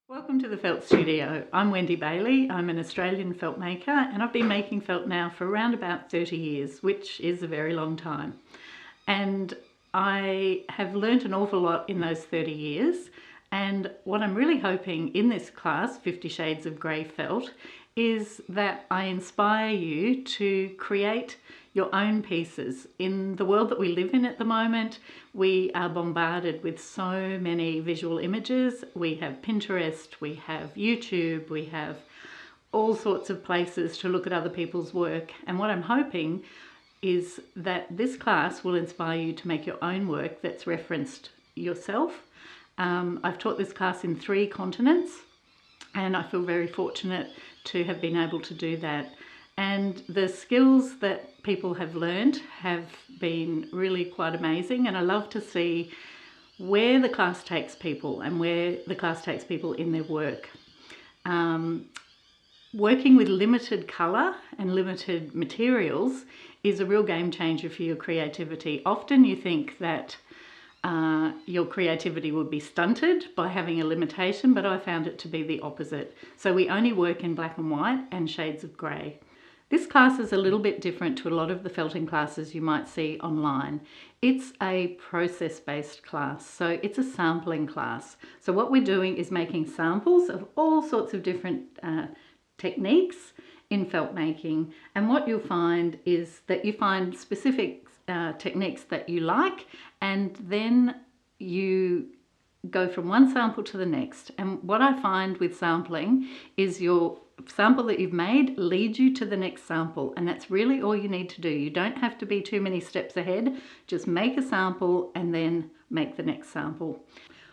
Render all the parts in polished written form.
Welcome to the Felt Studio. I'm Wendy Bailye. I'm an Australian felt maker and I've been making felt now for around about 30 years, which is a very long time. And I have learnt an awful lot in those 30 years. And what I'm really hoping in this class, 50 Shades of Grey Felt, is that I inspire you to create your own pieces. In the world that we live in at the moment, we are bombarded with so many visual images. We have Pinterest, we have YouTube, we have all sorts of places to look at other people's work. And what I'm hoping is that this class will inspire you to make your own work that's referenced yourself. I've taught this class in 3 continents and I feel very fortunate to have been able to do that. And the skills that people have learned have been really quite amazing, and I love to see where the class takes people and where the class takes people in their work. Working with limited colour and limited materials is a real game changer for your creativity. Often you think that your creativity would be stunted by having a limitation, but I found it to be the opposite. So we only work in black and white and shades of grey. This class is a little bit different to a lot of the felting classes you might see online. It's a process-based class, so it's a sampling class. So what we're doing is making samples of all sorts of different techniques in felt making, and what you'll find is that you find specific techniques that you like, and then you go from one sample to the next. And what I find with sampling is your sample that you've made leads you to the next sample, and that's really all you need to do. You don't have to be too many steps ahead. Just make a sample and then make the next sample.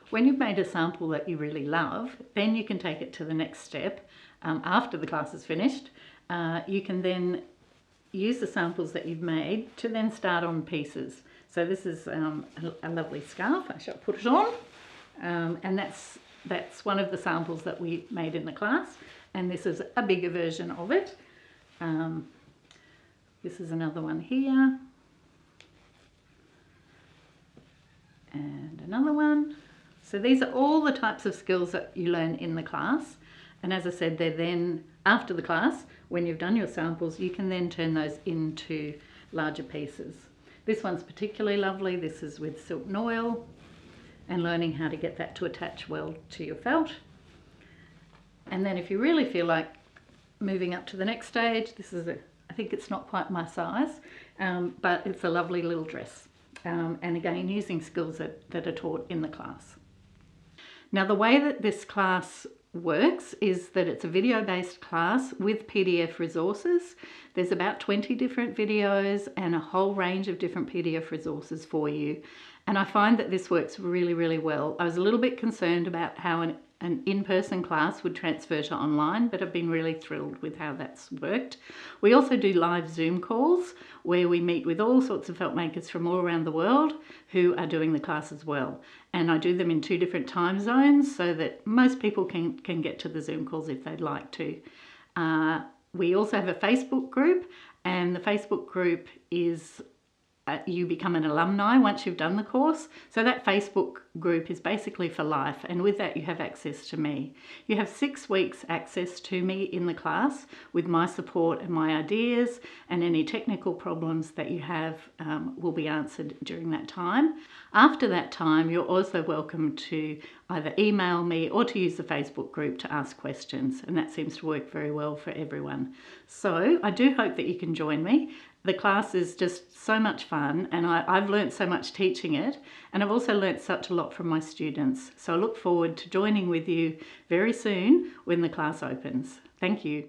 When you've made a sample that you really love, then you can take it to the next step. After the class is finished, you can then use the samples that you've made to then start on pieces. So this is a lovely scarf. I shall put it on. And that's one of the samples that we made in the class, and this is a bigger version of it. This is another one here, and another one. So these are all the types of skills that you learn in the class, and as I said, they're then after the class, when you've done your samples, you can then turn those into larger pieces. This one's particularly lovely. This is with silk noil, and learning how to get that to attach well to your felt. And then if you really feel like moving up to the next stage, this is I think it's not quite my size, but it's a lovely little dress. And again, using skills that are taught in the class. Now, the way that this class works is that it's a video-based class with PDF resources. There's about 20 different videos and a whole range of different PDF resources for you. And I find that this works really, really well. I was a little bit concerned about how an in-person class would transfer to online, but I've been really thrilled with how that's worked. We also do live Zoom calls where we meet with all sorts of felt makers from all around the world who are doing the class as well. And I do them in 2 different time zones so that most people can get to the Zoom calls if they'd like to. We also have a Facebook group, and the Facebook group is you become an alumni once you've done the course. So that Facebook group is basically for life, and with that you have access to me. You have 6 weeks access to me in the class with my support and my ideas, and any technical problems that you have will be answered during that time. After that time, you're also welcome to either email me or to use the Facebook group to ask questions, and that seems to work very well for everyone. So I do hope that you can join me. The class is just so much fun, and I've learnt so much teaching it, and I've also learnt such a lot from my students. So I look forward to joining with you very soon when the class opens. Thank you.